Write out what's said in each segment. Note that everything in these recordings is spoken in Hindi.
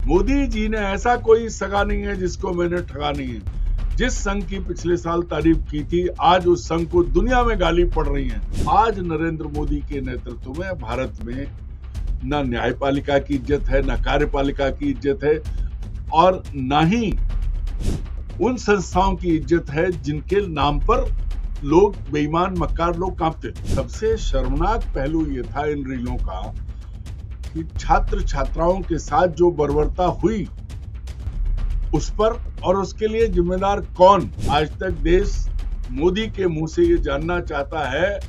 मोदी जी ने ऐसा कोई सगा नहीं है जिसको मैंने ठगा नहीं है। जिस संघ की पिछले साल तारीफ की थी, आज उस संघ को दुनिया में गाली पड़ रही है। आज नरेंद्र मोदी के नेतृत्व में भारत में न न्यायपालिका की इज्जत है, न कार्यपालिका की इज्जत है, और न ही उन संस्थाओं की इज्जत है जिनके नाम पर लोग बेईमान मक्कार लोग कांपते थे। सबसे शर्मनाक पहलू ये था इन रीलों का कि छात्र छात्राओं के साथ जो बर्बरता हुई उस पर और उसके लिए जिम्मेदार कौन। आज तक देश मोदी के मुंह से ये जानना चाहता है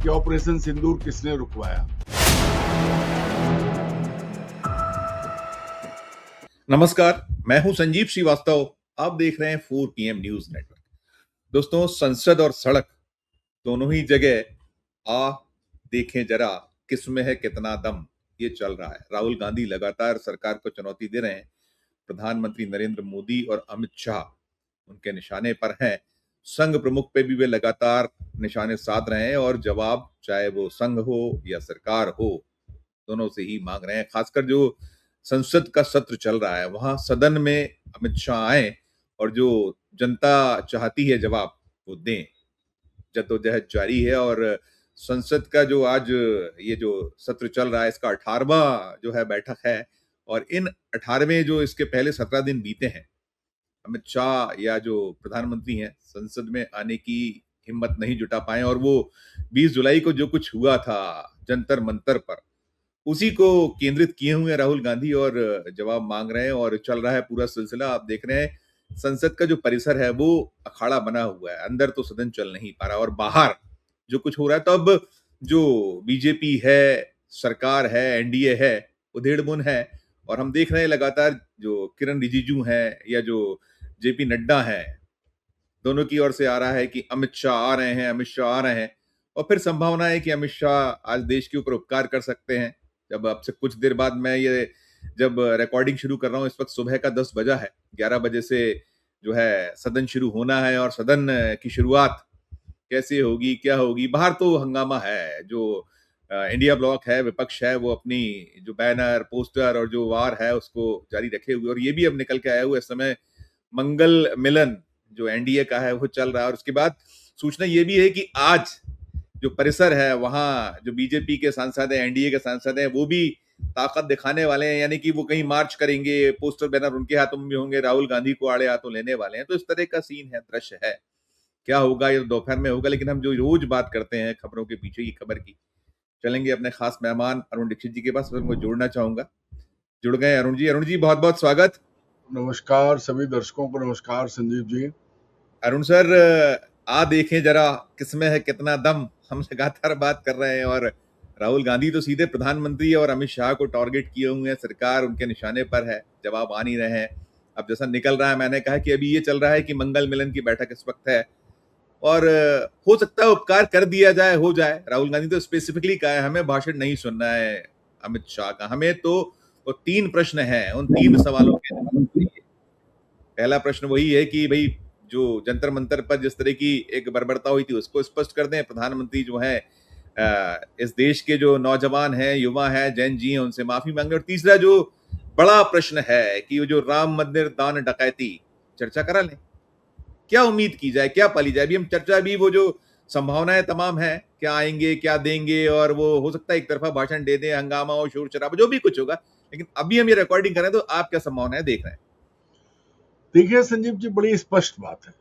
कि ऑपरेशन सिंदूर किसने रुकवाया। नमस्कार, मैं हूं संजीव श्रीवास्तव। आप देख रहे हैं 4 PM न्यूज नेटवर्क। दोस्तों, संसद और सड़क दोनों ही जगह आ देखें जरा किसमें है कितना दम, ये चल रहा है। राहुल गांधी लगातार सरकार को चुनौती दे रहे हैं। प्रधानमंत्री नरेंद्र मोदी और अमित शाह उनके निशाने पर हैं। संघ प्रमुख पे भी वे लगातार निशाने साध रहे हैं और जवाब चाहे वो संघ हो या सरकार हो, दोनों से ही मांग रहे हैं। खासकर जो संसद का सत्र चल रहा है वहां सदन में अमित शाह आए और जो जनता चाहती है जवाब वो दें। जद्दोजहद जारी है और संसद का जो आज ये जो सत्र चल रहा है इसका 18वां जो है बैठक है, और इन 18वें जो इसके पहले 17 दिन बीते हैं, अमित शाह या जो प्रधानमंत्री हैं संसद में आने की हिम्मत नहीं जुटा पाए, और वो 20 जुलाई को जो कुछ हुआ था जंतर मंतर पर उसी को केंद्रित किए हुए राहुल गांधी और जवाब मांग रहे हैं। और चल रहा है पूरा सिलसिला। आप देख रहे हैं संसद का जो परिसर है वो अखाड़ा बना हुआ है। अंदर तो सदन चल नहीं पा रहा और बाहर जो कुछ हो रहा है, तो अब जो बीजेपी है, सरकार है, एनडीए है, उधेड़बुन है। और हम देख रहे हैं लगातार जो किरण रिजिजू हैं या जो जेपी नड्डा हैं, दोनों की ओर से आ रहा है कि अमित शाह आ रहे हैं, अमित शाह आ रहे हैं। और फिर संभावना है कि अमित शाह आज देश के ऊपर उपकार कर सकते हैं। जब अब से कुछ देर बाद, मैं ये जब रिकॉर्डिंग शुरू कर रहा हूँ इस वक्त सुबह का 10 बजा है, 11 बजे से जो है सदन शुरू होना है। और सदन की शुरुआत कैसे होगी, क्या होगी, बाहर तो हंगामा है। जो इंडिया ब्लॉक है, विपक्ष है, वो अपनी जो बैनर, पोस्टर और जो वार है उसको जारी रखे हुए, और ये भी अब निकल के आया हुआ इस समय मंगल मिलन जो एनडीए का है वो चल रहा है। और उसके बाद सूचना ये भी है कि आज जो परिसर है वहां जो बीजेपी के सांसद हैं, एनडीए के सांसद हैं, वो भी ताकत दिखाने वाले हैं। यानी कि वो कहीं मार्च करेंगे, पोस्टर बैनर उनके हाथों में भी होंगे, राहुल गांधी को आड़े हाथों लेने वाले हैं। तो इस तरह का सीन है, दृश्य है। क्या होगा ये दोपहर में होगा, लेकिन हम जो रोज बात करते हैं खबरों के पीछे की खबर की, चलेंगे अपने खास मेहमान अरुण दीक्षित जी के पास। उनको जोड़ना चाहूंगा। जुड़ गए अरुण जी। अरुण जी, बहुत बहुत स्वागत। नमस्कार सभी दर्शकों को। नमस्कार संजीव जी। अरुण सर, आ देखें जरा किसमें है कितना दम, हम लगातार बात कर रहे हैं। और राहुल गांधी तो सीधे प्रधानमंत्री और अमित शाह को टारगेट किए हुए हैं। सरकार उनके निशाने पर है, जवाब आ नहीं रहे हैं। अब जैसा निकल रहा है, मैंने कहा कि अभी ये चल रहा है कि मंगल मिलन की बैठक इस वक्त है और हो सकता है उपकार कर दिया जाए, हो जाए। राहुल गांधी तो स्पेसिफिकली कहा है हमें भाषण नहीं सुनना है अमित शाह का, हमें तो वो 3 प्रश्न हैं, उन 3 सवालों के जवाब चाहिए। पहला प्रश्न वही है कि भाई जो जंतर मंतर पर जिस तरह की एक बर्बरता हुई थी उसको स्पष्ट कर दें। प्रधानमंत्री जो है इस देश के जो नौजवान हैं, युवा हैं, जैन जी हैं, उनसे माफी मांगे। और तीसरा जो बड़ा प्रश्न है कि वो जो राम मंदिर दान डकैती चर्चा करा लें। क्या उम्मीद की जाए, क्या पाली जाए? अभी हम चर्चा भी वो जो संभावनाएं तमाम है, क्या आएंगे, क्या देंगे, और वो हो सकता है एक तरफा भाषण दे दें, हंगामा और शोर शराबा जो भी कुछ होगा। लेकिन अभी हम ये रिकॉर्डिंग करें तो आप क्या संभावनाएं देख रहे हैं? देखिए संजीव जी, बड़ी स्पष्ट बात है।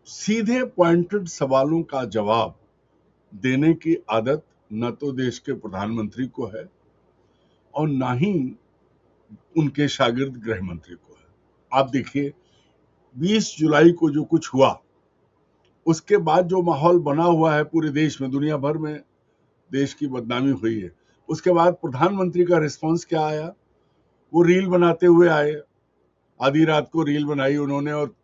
सीधे पॉइंटेड सवालों का जवाब देने की आदत न तो देश के प्रधानमंत्री को है और न ही उनके शागिर्द गृह मंत्री को है। आप देखिए 20 जुलाई को जो कुछ हुआ उसके बाद जो माहौल बना हुआ है पूरे देश में, दुनिया भर में देश की बदनामी हुई है। उसके बाद प्रधानमंत्री का रिस्पांस क्या आया? वो रील बनाते हुए आए, आधी रात को रील बनाई उन्होंने और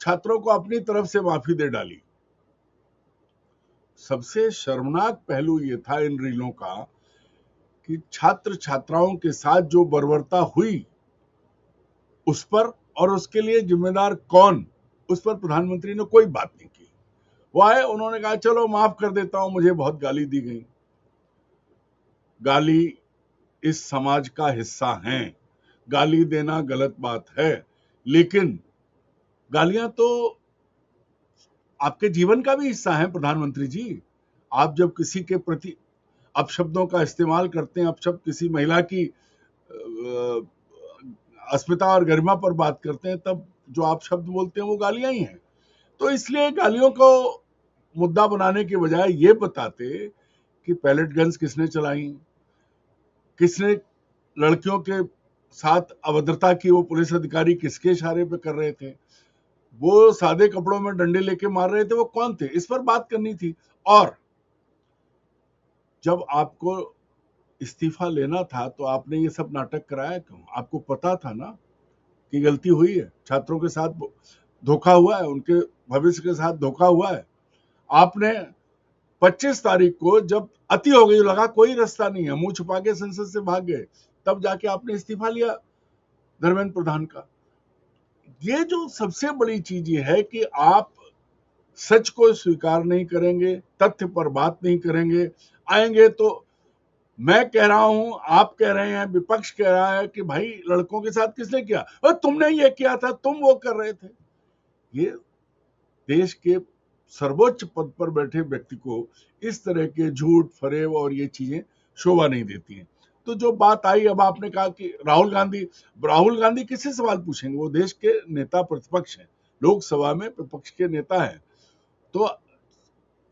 छात्रों को अपनी तरफ से माफी दे डाली। सबसे शर्मनाक पहलू ये था इन रीलों का कि छात्र छात्राओं के साथ जो बर्बरता हुई उस पर और उसके लिए जिम्मेदार कौन, उस पर प्रधानमंत्री ने कोई बात नहीं की। वो आए, उन्होंने कहा चलो माफ कर देता हूं, मुझे बहुत गाली दी गई। गाली इस समाज का हिस्सा हैं, गाली देना गलत बात है, लेकिन गालियां तो आपके जीवन का भी हिस्सा है प्रधानमंत्री जी। आप जब किसी के प्रति अपशब्दों का इस्तेमाल करते हैं, अपशब्द किसी महिला की अस्मिता और गरिमा पर बात करते हैं, तब जो आप शब्द बोलते हैं वो गालियां ही हैं। तो इसलिए गालियों को मुद्दा बनाने के बजाय ये बताते कि पैलेट गन्स किसने चलाई, किसने लड़कियों के साथ अभद्रता की, वो पुलिस अधिकारी किसके इशारे पे कर रहे थे, वो सादे कपड़ों में डंडे लेके मार रहे थे, वो कौन थे, इस पर बात करनी थी। और जब आपको इस्तीफा लेना था तो आपने ये सब नाटक कराया क्यों? आपको पता था ना कि गलती हुई है, छात्रों के साथ धोखा हुआ है, उनके भविष्य के साथ धोखा हुआ है। आपने 25 तारीख को जब अति हो गई, लगा कोई रास्ता नहीं है, मुंह छुपा के संसद से भाग गए, तब जाके आपने इस्तीफा लिया धर्मेंद्र प्रधान का। ये जो सबसे बड़ी चीज ये है कि आप सच को स्वीकार नहीं करेंगे, तथ्य पर बात नहीं करेंगे। आएंगे तो मैं कह रहा हूं, आप कह रहे हैं, विपक्ष कह रहा है कि भाई लड़कों के साथ किसने किया, और तुमने ये किया था, तुम वो कर रहे थे। ये देश के सर्वोच्च पद पर बैठे व्यक्ति को इस तरह के झूठ फरेब और ये चीजें शोभा नहीं देती हैं। तो जो बात आई, अब आपने कहा कि राहुल गांधी किससे सवाल पूछेंगे? वो देश के नेता प्रतिपक्ष हैं, लोकसभा में विपक्ष के नेता हैं। तो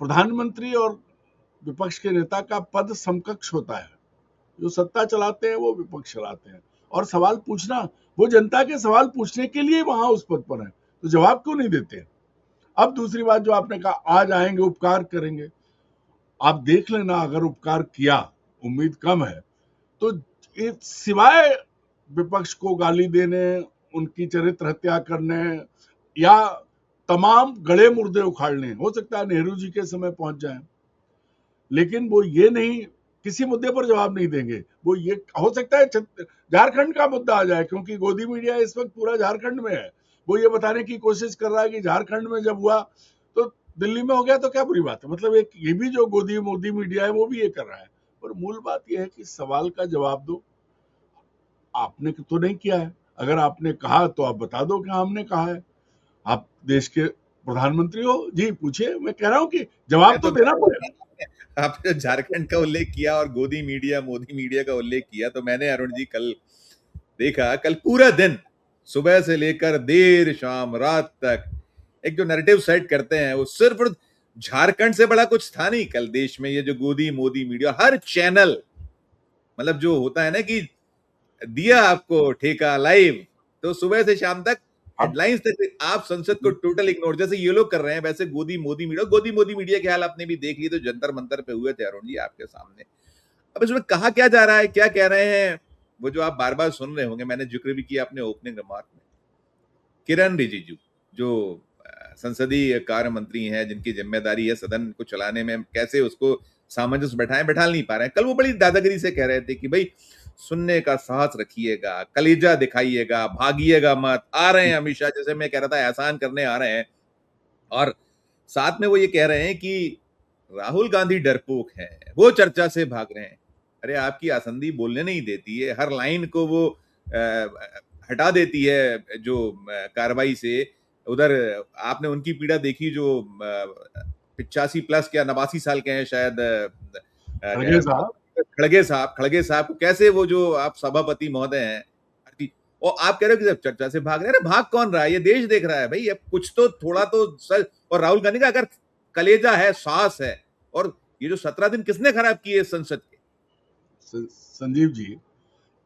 प्रधानमंत्री और विपक्ष के नेता का पद समकक्ष होता है। जो सत्ता चलाते हैं वो विपक्ष चलाते हैं, और सवाल पूछना, वो जनता के सवाल पूछने के लिए वहां उस पद पर है, तो जवाब क्यों नहीं देते? अब दूसरी बात जो आपने कहा, आज आएंगे उपकार करेंगे, आप देख लेना, अगर उपकार किया, उम्मीद कम है, तो सिवाय विपक्ष को गाली देने, उनकी चरित्र हत्या करने या तमाम गड़े मुर्दे उखाड़ने, हो सकता है नेहरू जी के समय पहुंच जाए, लेकिन वो ये नहीं, किसी मुद्दे पर जवाब नहीं देंगे। वो ये हो सकता है झारखंड का मुद्दा आ जाए, क्योंकि गोदी मीडिया इस वक्त पूरा झारखंड में है। वो ये बताने की कोशिश कर रहा है कि झारखंड में जब हुआ तो दिल्ली में हो गया, तो क्या बुरी बात है। मतलब एक ये भी जो गोदी मोदी मीडिया है वो भी ये कर रहा है। पर मूल बात यह है कि सवाल का जवाब दो। आपने तो नहीं किया है, अगर आपने कहा तो आप बता दो कि हमने कहा है। आप देश के प्रधानमंत्री हो जी, पूछिए। मैं कह रहा हूं कि जवाब तो देना पड़ेगा। आपने झारखंड का उल्लेख किया और गोदी मीडिया मोदी मीडिया का उल्लेख किया, तो मैंने अरुण जी कल देखा, कल पूरा दिन सुबह से लेकर देर शाम रात तक एक जो नैरेटिव सेट करते हैं, वो सिर्फ झारखंड से बड़ा कुछ था नहीं कल देश में। ये जो गोदी मोदी मीडिया, हर चैनल, मतलब जो होता है ना कि दिया आपको ठेका लाइव, तो सुबह से शाम तक हेडलाइंस तक आप संसद को टोटल इग्नोर, जैसे ये लोग कर रहे हैं, वैसे गोदी मोदी मीडिया के हाल आपने भी देख लिए, तो जंतर मंतर पे हुए थे अरुण जी आपके सामने। अब इसमें कहा क्या जा रहा है, क्या कह रहे हैं, वो जो आप बार बार सुन रहे होंगे, मैंने जिक्र भी किया अपने ओपनिंग रिमार्क में। किरण रिजिजू जो संसदीय कार्य मंत्री हैं, जिनकी जिम्मेदारी है सदन को चलाने में, कैसे उसको सामंजस्य बैठा नहीं पा रहे हैं। कल वो बड़ी दादागिरी से कह रहे थे कि भाई सुनने का साहस रखिएगा, कलेजा दिखाइएगा, भागिएगा मत, आ रहे हैं अमित शाह, जैसे मैं कह रहा था एहसान करने आ रहे हैं। और साथ में वो ये कह रहे हैं कि राहुल गांधी डरपोक हैं, वो चर्चा से भाग रहे हैं। अरे आपकी आसंदी बोलने नहीं देती है, हर लाइन को वो हटा देती है जो कार्रवाई से। उधर आपने उनकी पीड़ा देखी जो 85 प्लस क्या 89 साल के हैं शायद, खड़गे साहब को कैसे वो जो आप सभापति महोदय हैं, और आप कह रहे हो कि जब चर्चा से भाग रहे हैं। अरे भाग कौन रहा है, ये देश देख रहा है भाई, अब कुछ तो थोड़ा तो सर। और राहुल गांधी का अगर कलेजा है, साहस है, और ये जो 17 दिन किसने खराब किए संसद के? संजीव जी,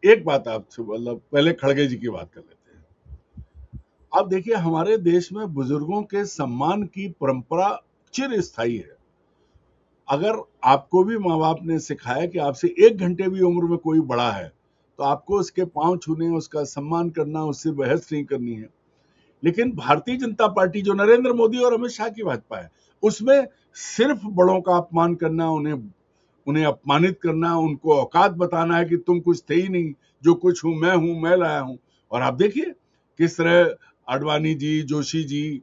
एक बात आपसे, मतलब पहले खड़गे जी की बात कर लेते हैं। आप देखिए, हमारे देश में बुजुर्गों के सम्मान की परंपरा चिरस्थायी है। अगर आपको भी माँ बाप ने सिखाया कि आपसे 1 घंटे भी उम्र में कोई बड़ा है तो आपको उसके पांव छूने, उसका सम्मान करना, उससे बहस नहीं करनी है। लेकिन भारतीय जनता पार्टी जो नरेंद्र मोदी और अमित शाह की भाजपा है, उसमें सिर्फ बड़ों का अपमान करना, उन्हें अपमानित करना, उनको औकात बताना है कि तुम कुछ थे ही नहीं, जो कुछ हूं, मैं लाया हूं। और आप देखिए किस तरह आडवाणी जी, जोशी जी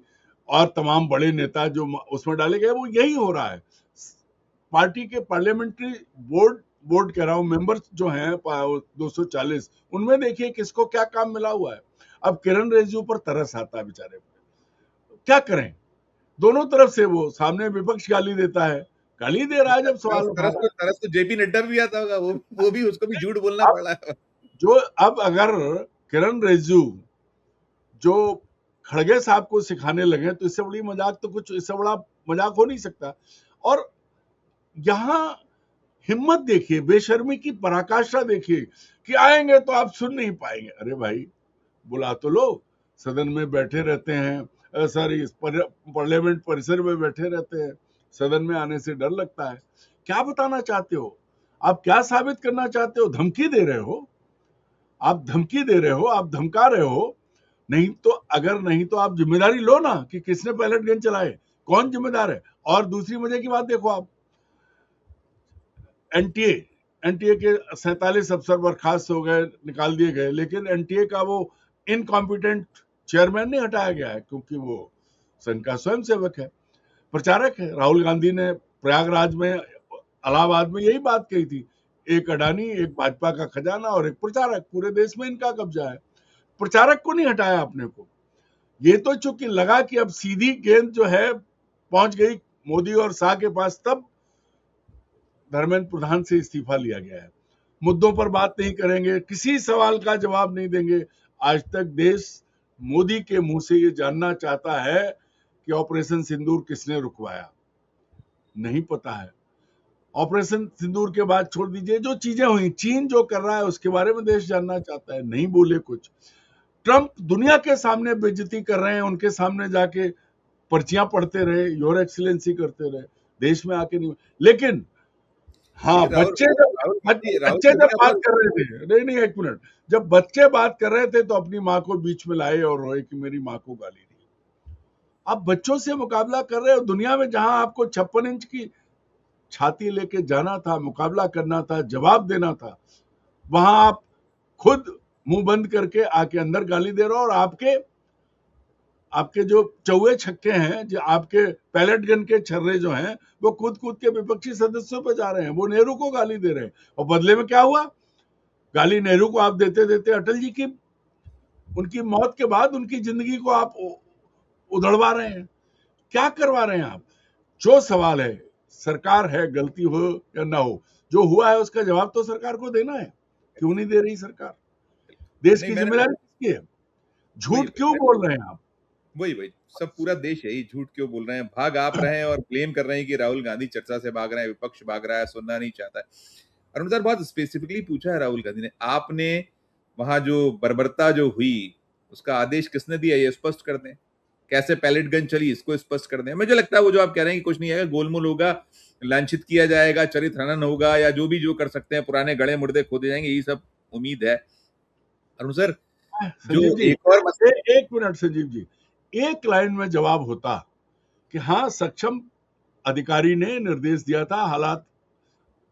और तमाम बड़े नेता जो उसमें डाले गए, वो यही हो रहा है। पार्टी के पार्लियामेंट्री बोर्ड बोर्ड कह रहा हूं, मेंबर्स जो हैं 240, उनमें देखिए किसको क्या काम मिला हुआ है। अब किरण रिजिजू पर तरस आता है बेचारे पर, क्या करें, दोनों तरफ से वो सामने विपक्ष गाली देता है, गाली दे रहा है जब सवाल उठा रहा है। तरस तो जेपी नड्डा भी आता होगा, वो भी उसको भी झूठ बोलना अब पड़ रहा है। जो अब अगर किरण रिजिजू जो खड़गे साहब को सिखाने लगे तो इससे बड़ी मजाक तो कुछ, इससे बड़ा मजाक हो नहीं सकता। और यहां हिम्मत देखिए, बेशर्मी की पराकाष्ठा देखिए कि आएंगे तो आप सुन नहीं पाएंगे। अरे भाई बुला तो लो, सदन में बैठे रहते हैं, सॉरी पार्लियामेंट परिसर में बैठे रहते हैं, सदन में आने से डर लगता है। क्या बताना चाहते हो आप, क्या साबित करना चाहते हो? धमकी दे रहे हो आप, धमकी दे रहे हो आप, धमका रहे हो। नहीं तो अगर नहीं तो आप जिम्मेदारी लो ना कि किसने पैलेट गन चलाए, कौन जिम्मेदार है। और दूसरी मजे की बात देखो आप, एनटीए के 47 अफसर बर्खास्त हो गए, निकाल दिए गए, लेकिन एनटीए का वो इनकॉम्पिटेंट चेयरमैन नहीं हटाया गया है, क्योंकि वो संघ का स्वयंसेवक है, प्रचारक है। राहुल गांधी ने प्रयागराज में, इलाहाबाद में यही बात कही थी, एक अडानी, एक भाजपा का खजाना और एक प्रचारक, पूरे देश में इनका कब्जा है। प्रचारक को नहीं हटाया अपने को। ये तो चूंकि लगा कि अब सीधी गेंद जो है पहुंच गई मोदी और शाह के पास, तब धर्मेंद्र प्रधान से इस्तीफा लिया गया है। मुद्दों पर बात नहीं करेंगे, किसी सवाल का जवाब नहीं देंगे। आज तक देश मोदी के मुंह से ये जानना चाहता है कि ऑपरेशन सिंदूर किसने रुकवाया, नहीं पता है। ऑपरेशन सिंदूर के बाद छोड़ दीजिए, जो चीजें हुई, चीन जो कर रहा है उसके बारे में देश जानना चाहता है, नहीं बोले कुछ। ट्रंप दुनिया के सामने बेइज्जती कर रहे हैं, उनके सामने जाके पर्चियां पढ़ते रहे, योर एक्सीलेंसी करते रहे, देश में आके नहीं। लेकिन हाँ, बच्चे जब बात कर रहे थे, नहीं एक मिनट, जब बच्चे बात कर रहे थे तो अपनी माँ को बीच में लाए और रोए कि मेरी माँ को गाली दी। आप बच्चों से मुकाबला कर रहे हो दुनिया में, जहां आपको 56 इंच की छाती लेके जाना था, मुकाबला करना था, जवाब देना था, वहां आप खुद मुंह बंद करके आके अंदर गाली दे रहे हो। और आपके जो चौवे छक्के हैं, जो आपके पैलेट गन के छर्रे जो हैं, वो कूद कूद के विपक्षी सदस्यों पर जा रहे हैं, वो नेहरू को गाली दे रहे हैं। और बदले में क्या हुआ, गाली नेहरू को आप देते देते अटल जी की, उनकी मौत के बाद उनकी जिंदगी को आप उधड़वा रहे हैं। क्या करवा रहे हैं आप? जो सवाल है, सरकार है, गलती हो या ना हो, जो हुआ है उसका जवाब तो सरकार को देना है। क्यों नहीं दे रही सरकार? देश की जिम्मेदारी किसकी है? झूठ क्यों बोल रहे हैं आप? वही सब पूरा देश यही झूठ क्यों बोल रहे हैं, भाग आप रहे हैं और ब्लेम कर रहे हैं कि राहुल गांधी चर्चा से भाग रहे हैं, विपक्ष भाग रहा है, सुनना नहीं चाहता है। अरुण सर, बहुत स्पेसिफिकली पूछा है राहुल गांधी ने, आपने वहां जो बर्बरता जो हुई उसका आदेश किसने दिया, ये स्पष्ट कर दें। कैसे पैलेट गन चली, इसको स्पष्ट कर दें। मुझे लगता है वो जो आप कह रहे हैं कि कुछ नहीं आएगा, गोलमोल होगा, लांछित किया जाएगा, चरित्र हनन होगा, या जो भी जो कर सकते हैं, पुराने गड़े मुर्दे खोदे जाएंगे, यही सब उम्मीद है। अरुण सर, जो एक और एक मिनट संजीव जी, एक लाइन में जवाब होता कि हाँ, सक्षम अधिकारी ने निर्देश दिया था, हालात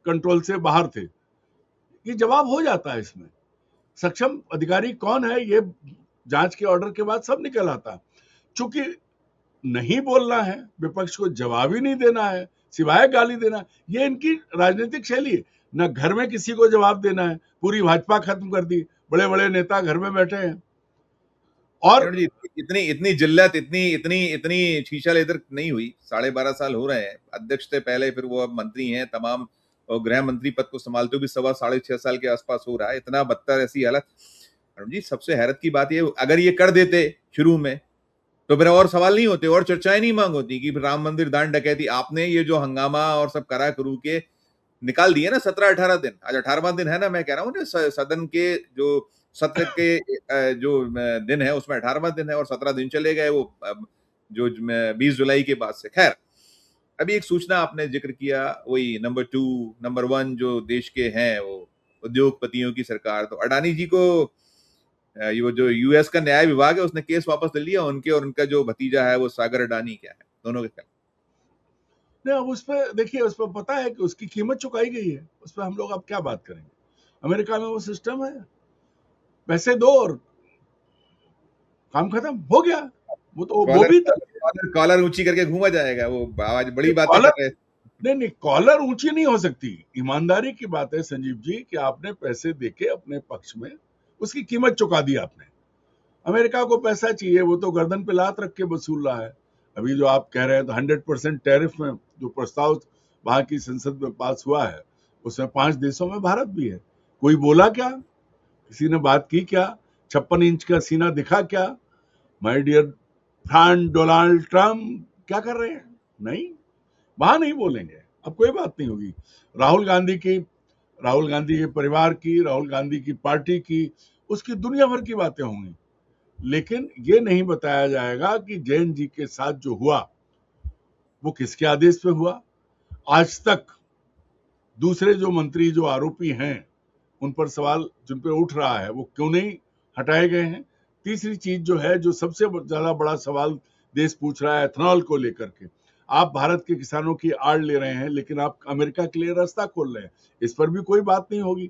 कंट्रोल से बाहर थे, ये जवाब हो जाता है। इसमें सक्षम अधिकारी कौन है, ये जांच के ऑर्डर के बाद सब निकल आता। चूंकि नहीं बोलना है, विपक्ष को जवाब ही नहीं देना है, सिवाय गाली देना, ये इनकी राजनीतिक शैली है। न घर में किसी को जवाब देना है, पूरी भाजपा खत्म कर दी, बड़े बड़े नेता घर में बैठे हैं। और इतनी जिल्लत, इतनी शीशा लेदर नहीं हुई। 12.5 साल हो रहे हैं, अध्यक्ष थे पहले, फिर वो अब मंत्री हैं तमाम, और गृह मंत्री पद को संभालते हुए भी 6.5 साल के आसपास हो रहा है। इतना बदतर ऐसी हालत। अरुण जी, सबसे हैरत की बात ये, अगर ये कर देते शुरू में तो फिर और सवाल नहीं होते और चर्चाएं नहीं मांग होती कि राम मंदिर दान डकैती। आपने ये जो हंगामा और सब करा करू के निकाल दिए ना 17-18 दिन, आज 18वां दिन है ना, मैं कह रहा हूँ सदन के जो सत्र के जो दिन है उसमें 18वां दिन है, और 17 दिन चले गए वो जो 20 जुलाई के बाद से। खैर, अभी एक सूचना आपने जिक्र किया, वही नंबर 2 नंबर 1 जो देश के हैं वो उद्योगपतियों की सरकार, तो अडानी जी को ये जो यूएस का न्याय विभाग है उसने केस वापस ले लिया, उनके और उनका जो भतीजा है वो सागर अडानी, क्या है दोनों के क्या? नहीं, अब उस पर देखिए, उस पर पता है कि उसकी कीमत चुकाई गई है, उस पर हम लोग अब क्या बात करेंगे। अमेरिका में वो सिस्टम है, पैसे दो और काम खत्म हो गया। वो तो वो भी कॉलर ऊंची करके घूमा जाएगा, वो आज बड़ी बातें कर रहे हैं। नहीं नहीं, कॉलर ऊंची नहीं हो सकती। ईमानदारी की बात है संजीव जी कि आपने पैसे देके अपने पक्ष में उसकी कीमत चुका दी आपने। अमेरिका को पैसा चाहिए, वो तो गर्दन पे लात रख के वसूल रहा है। अभी जो आप कह रहे हैं तो 100% टैरिफ में जो प्रस्ताव वहां की संसद में पास हुआ है, उसमें 5 देशों में भारत भी है। कोई बोला क्या? किसी ने बात की क्या? 56 इंच का सीना दिखा क्या? My dear friend Donald Trump क्या कर रहे हैं? नहीं, वहां नहीं बोलेंगे। अब कोई बात नहीं होगी। राहुल गांधी की, राहुल गांधी के परिवार की, राहुल गांधी की पार्टी की, उसकी दुनिया भर की बातें होंगी, लेकिन ये नहीं बताया जाएगा कि जैन जी के साथ जो हुआ वो किसके आदेश पे हुआ। आज तक दूसरे जो मंत्री जो आरोपी हैं उन पर सवाल जिन पे उठ रहा है वो क्यों नहीं हटाए गए हैं। तीसरी चीज जो है, जो सबसे ज्यादा बड़ा सवाल देश पूछ रहा है एथनॉल को लेकर के, आप भारत के किसानों की आड़ ले रहे हैं लेकिन आप अमेरिका के लिए रास्ता खोल रहे हैं, इस पर भी कोई बात नहीं होगी।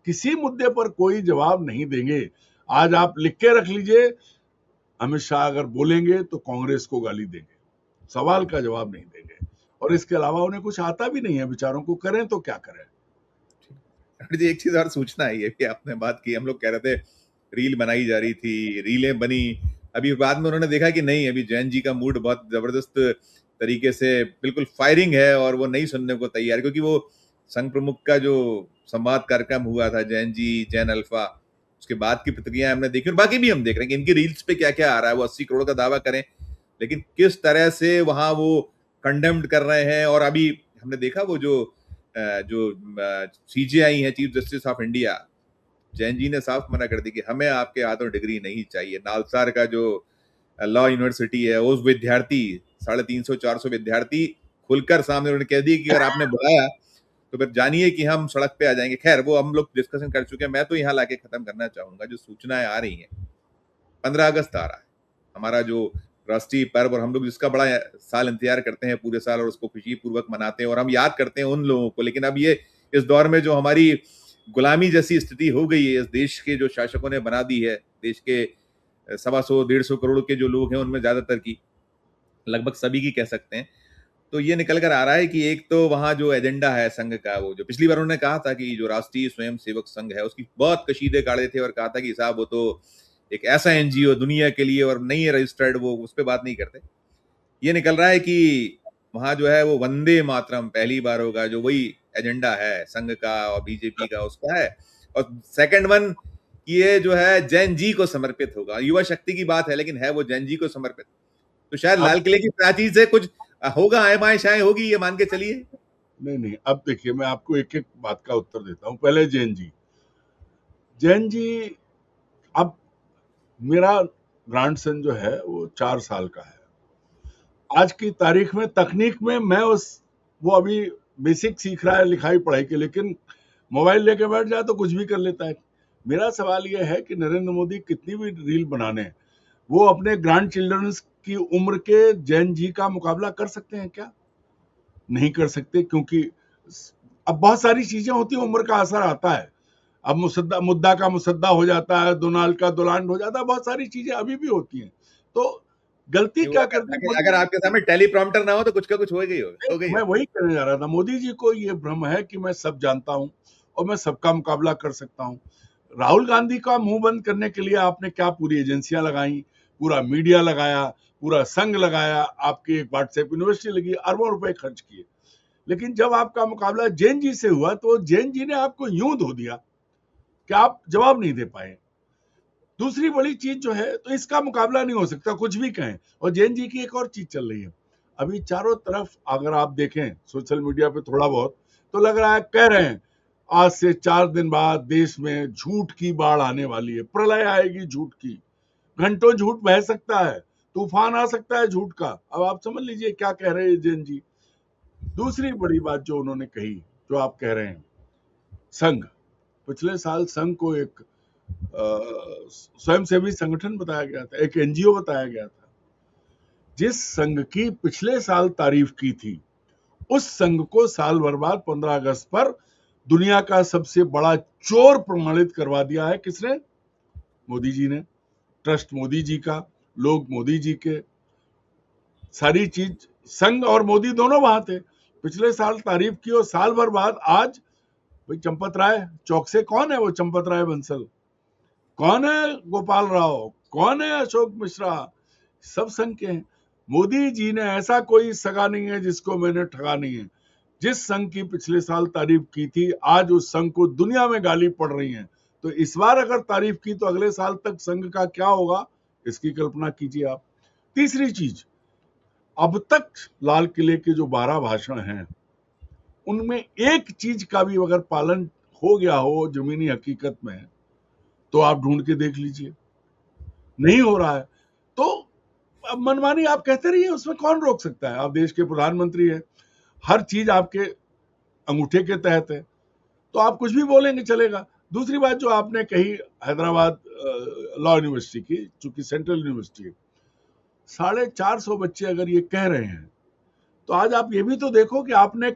किसी मुद्दे पर कोई जवाब नहीं देंगे। आज आप लिख के रख लीजिए, अमित शाह अगर बोलेंगे तो कांग्रेस को गाली देंगे, सवाल का जवाब नहीं देंगे, और इसके अलावा उन्हें कुछ आता भी नहीं है बेचारों को, करें तो क्या करें। जी एक चीज और सूचना है ये कि आपने बात की, हम लोग कह रहे थे रील बनाई जा रही थी, रीलें बनी, अभी बाद में उन्होंने देखा कि नहीं, अभी जैन जी का मूड बहुत जबरदस्त तरीके से बिल्कुल फायरिंग है और वो नहीं सुनने को तैयार, क्योंकि वो संघ प्रमुख का जो संवाद कार्यक्रम हुआ था जैन जी जैन अल्फा, उसके बाद की प्रतिक्रिया हमने देखी, और बाकी भी हम देख रहे हैं कि इनकी रील्स पे क्या क्या आ रहा है। वो 80 करोड़ का दावा करें, लेकिन किस तरह से वहां वो कंडेम्ड कर रहे हैं। और अभी हमने देखा वो जो सीजीआई है, chief justice of India, Jain ji ने साफ मना कर दी कि हमें आपके हाथों डिग्री नहीं चाहिए। नालसार का जो लॉ यूनिवर्सिटी है, उस विद्यार्थी 350-400 विद्यार्थी खुलकर सामने उन्होंने कह दी कि अगर आपने बुलाया तो फिर जानिए कि हम सड़क पे आ जाएंगे। खैर वो हम लोग डिस्कशन कर चुके हैं। मैं तो यहाँ लाके खत्म करना चाहूंगा, जो सूचनाएं आ रही हैं, 15 अगस्त आ रहा है, हमारा जो राष्ट्रीय पर्व, और हम लोग जिसका बड़ा साल इंतजार करते हैं पूरे साल, और उसको खुशी पूर्वक मनाते हैं और हम याद करते हैं उन लोगों को। लेकिन अब ये इस दौर में जो हमारी गुलामी जैसी स्थिति हो गई है, इस देश के जो शासकों ने बना दी है, देश के 125-150 करोड़ के जो लोग हैं उनमें ज्यादातर की, लगभग सभी की कह सकते हैं, तो ये निकल कर आ रहा है कि एक तो वहां जो एजेंडा है संघ का, वो जो पिछली बार उन्होंने कहा था कि जो राष्ट्रीय स्वयं सेवक संघ है उसकी बहुत कशीदे काढ़े थे और कहा था कि साहब वो तो एक ऐसा एनजीओ दुनिया के लिए और नहीं है रजिस्टर्ड, वो उस पर बात नहीं करते। ये निकल रहा है कि वहां जो है वो वंदे मातरम पहली बार होगा, जो वही एजेंडा है संघ का और बीजेपी का उसका है। और सेकंड वन, ये जो है जैन जी को समर्पित होगा। युवा शक्ति की बात है लेकिन है वो जैन जी को समर्पित। तो शायद लाल किले की प्राचीर से कुछ होगा, आयमाइशाएं होगी, ये मान के चलिए। नहीं नहीं, अब देखिए मैं आपको एक एक बात का उत्तर देता हूं। पहले जैन जी, जैन जी, अब मेरा ग्रैंडसन जो है वो 4 साल का है। आज की तारीख में तकनीक में मैं वो अभी बेसिक सीख रहा है लिखाई पढ़ाई के, लेकिन मोबाइल लेके बैठ जाए तो कुछ भी कर लेता है। मेरा सवाल यह है कि नरेंद्र मोदी कितनी भी रील बनाने, वो अपने ग्रैंड चिल्ड्रंस की उम्र के जैन जी का मुकाबला कर सकते हैं क्या? नहीं कर सकते, क्योंकि अब बहुत सारी चीजें होती हैं, उम्र का असर आता है। अब मुद्दा का मुसद्दा हो जाता है, दोनाल का दोलांड हो जाता है, बहुत सारी चीजें अभी भी होती हैं। तो गलती क्या करती है? अगर आपके सामने टेलीप्रॉम्प्टर ना हो तो कुछ का कुछ हो गई। मैं वही कहने जा रहा था, मोदी जी को ये भ्रम है कि मैं सब जानता हूं और मैं सबका मुकाबला कर सकता हूं। राहुल गांधी का मुंह बंद करने के लिए आपने क्या पूरी एजेंसियां लगाई, पूरा मीडिया लगाया, पूरा संघ लगाया, आपकी एक व्हाट्सएप यूनिवर्सिटी लगी, अरबों रुपए खर्च किए, लेकिन जब आपका मुकाबला जैन जी से हुआ तो जैन जी ने आपको यूं धो दिया कि आप जवाब नहीं दे पाए। दूसरी बड़ी चीज जो है, तो इसका मुकाबला नहीं हो सकता, कुछ भी कहें। और जैन जी की एक और चीज चल रही है अभी चारों तरफ, अगर आप देखें सोशल मीडिया पे थोड़ा बहुत, तो लग रहा है, कह रहे हैं आज से 4 दिन बाद देश में झूठ की बाढ़ आने वाली है, प्रलय आएगी झूठ की, घंटों झूठ बह सकता है, तूफान आ सकता है झूठ का। अब आप समझ लीजिए क्या कह रहे हैं जैन जी। दूसरी बड़ी बात जो उन्होंने कही, जो आप कह रहे हैं, संघ, पिछले साल संघ को एक स्वयंसेवी संगठन बताया गया था, एक एनजीओ बताया गया था। जिस संघ की पिछले साल तारीफ की थी, उस संघ को साल भर बाद 15 अगस्त पर दुनिया का सबसे बड़ा चोर प्रमाणित करवा दिया है। किसने? मोदी जी ने। ट्रस्ट मोदी जी का, लोग मोदी जी के, सारी चीज, संघ और मोदी दोनों वहां थे। पिछले साल तारीफ की और साल भर बाद आज भाई चंपत राय चौक से कौन है वो चंपत राय बंसल, कौन है गोपाल राव, कौन है अशोक मिश्रा, सब संघ के हैं। मोदी जी ने ऐसा कोई सगा नहीं है जिसको मैंने ठगा नहीं है। जिस संघ की पिछले साल तारीफ की थी आज उस संघ को दुनिया में गाली पड़ रही है। तो इस बार अगर तारीफ की तो अगले साल तक संघ का क्या होगा इसकी कल्पना कीजिए आप। तीसरी चीज, अब तक लाल किले के जो 12 भाषण हैं उनमें एक चीज का भी अगर पालन हो गया हो जमीनी हकीकत में तो आप ढूंढ के देख लीजिए, नहीं हो रहा है। तो अब मनमानी आप कहते रहिए, उसमें कौन रोक सकता है। आप देश के प्रधानमंत्री हैं, हर चीज आपके अंगूठे के तहत है, तो आप कुछ भी बोलेंगे चलेगा। दूसरी बात जो आपने कही हैदराबाद लॉ यूनिवर्सिटी की, चूंकि सेंट्रल यूनिवर्सिटी है, 450 बच्चे अगर ये कह रहे हैं तो आज आप ये भी तो देखो कि आपने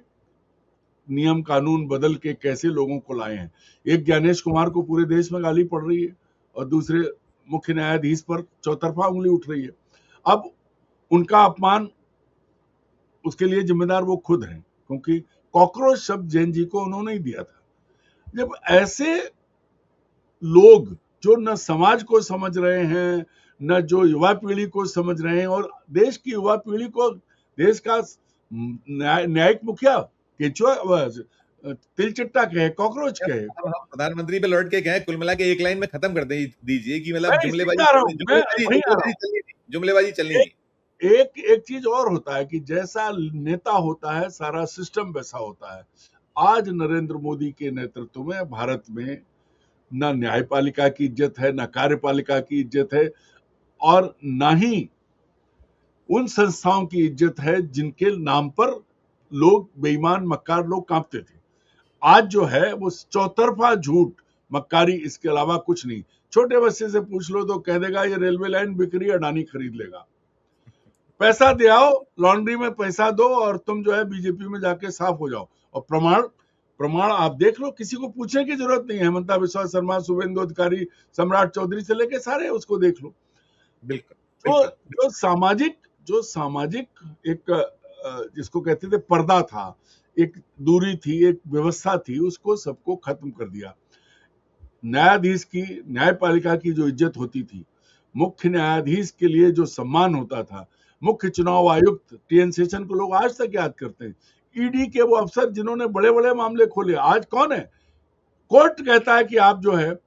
नियम कानून बदल के कैसे लोगों को लाए हैं। एक ज्ञानेश कुमार को पूरे देश में गाली पड़ रही है और दूसरे मुख्य न्यायाधीश पर चौतरफा उंगली उठ रही है। अब उनका अपमान, उसके लिए जिम्मेदार वो खुद हैं, क्योंकि कॉकरोच शब्द जैन जी को उन्होंने ही दिया था। जब ऐसे लोग जो न समाज को समझ रहे हैं न जो युवा पीढ़ी को समझ रहे हैं, और देश की युवा पीढ़ी को देश का न्यायिक मुखिया केचुआ तिलचिट्टा कहे, कॉकरोच कहे, प्रधानमंत्री पे लौट के कहें, कुल मिला के एक लाइन में खत्म कर दीजिए कि मतलब जुमलेबाजी चलनी नहीं। एक चीज और होता है कि जैसा नेता होता है सारा सिस्टम वैसा होता है। आज नरेंद्र मोदी के नेतृत्व में भारत में न न्यायपालिका की इज्जत है, न कार्यपालिका की इज्जत है, और न ही उन संस्थाओं की इज्जत है जिनके नाम पर लोग बेईमान मक्कार लोग कांपते थे। आज जो है वो चौतरफा झूठ मक्कारी, इसके अलावा कुछ नहीं। छोटे बच्चे से पूछ लो तो कह देगा ये रेलवे लाइन बिक रही है, अडानी खरीद लेगा। पैसा दे आओ, लॉन्ड्री में पैसा दो और तुम जो है बीजेपी में जाके साफ हो जाओ। और प्रमाण आप देख लो, किसी को पूछने की जरूरत नहीं है। हेमंता बिस्वा शर्मा, शुभेंदु अधिकारी, सम्राट चौधरी से लेके सारे उसको देख लो। बिल्कुल। जो सामाजिक एक जिसको कहते थे पर्दा था, एक दूरी थी, एक व्यवस्था थी, उसको सबको खत्म कर दिया। न्यायाधीश की, न्यायपालिका की जो इज्जत होती थी, मुख्य न्यायाधीश के लिए जो सम्मान होता था, मुख्य चुनाव आयुक्त टीएन शेषन को लोग आज तक याद करते हैं। ईडी के वो अफसर जिन्होंने बड़े बड़े मामले खोले, आज कौन है? कोर्ट कहता है कि आप जो है।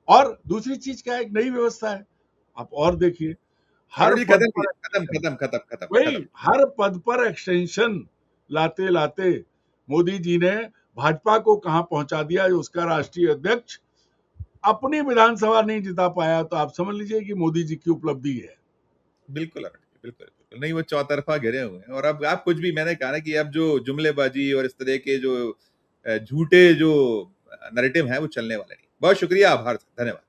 और दूसरी चीज क्या है, एक नई व्यवस्था है, आप और देखिए, हर पद पर एक्सटेंशन लाते लाते मोदी जी ने भाजपा को कहां पहुंचा दिया। उसका राष्ट्रीय अध्यक्ष अपनी विधानसभा नहीं जिता पाया, तो आप समझ लीजिए कि मोदी जी की उपलब्धि है। बिल्कुल नहीं, वो चौतरफा घिरे हुए हैं। और अब आप कुछ भी, मैंने कहा ना कि अब जो जुमलेबाजी और इस तरह के जो झूठे जो नैरेटिव है वो चलने वाले नहीं। बहुत शुक्रिया, आभार, धन्यवाद।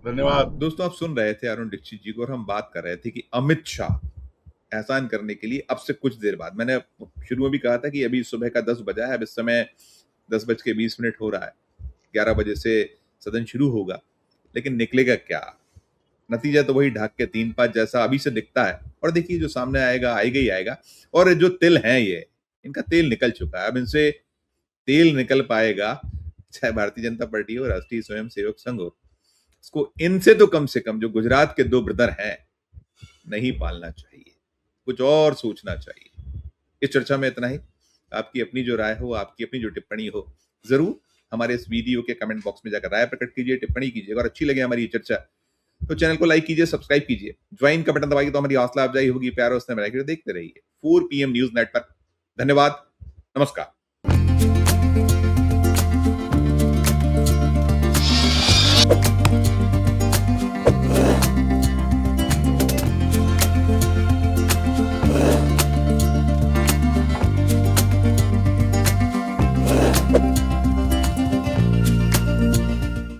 दोस्तों, आप सुन रहे थे अरुण दीक्षित जी को, और हम बात कर रहे थे कि अमित शाह एहसान करने के लिए अब से कुछ देर बाद, मैंने शुरू में भी कहा था कि अभी सुबह का 10 बजा है, अब इस समय 10:20 हो रहा है, 11 बजे से सदन शुरू होगा, लेकिन निकलेगा क्या? नतीजा तो वही ढाक के 3-5 जैसा अभी से दिखता है। और देखिए जो सामने आएगा ही आएगा। और जो तिल है, ये इनका तेल निकल चुका है, अब इनसे तेल निकल पाएगा चाहे भारतीय जनता पार्टी हो, राष्ट्रीय स्वयंसेवक संघ हो, इसको इनसे तो कम से कम जो गुजरात के 2 ब्रदर हैं नहीं पालना चाहिए, कुछ और सोचना चाहिए। इस चर्चा में इतना ही। आपकी अपनी जो राय हो, आपकी अपनी जो टिप्पणी हो, जरूर हमारे इस वीडियो के कमेंट बॉक्स में जाकर राय प्रकट कीजिए, टिप्पणी कीजिए। अगर अच्छी लगे हमारी ये चर्चा तो चैनल को लाइक कीजिए, सब्सक्राइब कीजिए, ज्वाइन का बटन दबाइए तो हमारी हौसला अफजाई होगी। प्यार उसने बनाई, देखते रहिए 4 PM न्यूज नेटवर्क। धन्यवाद, नमस्कार।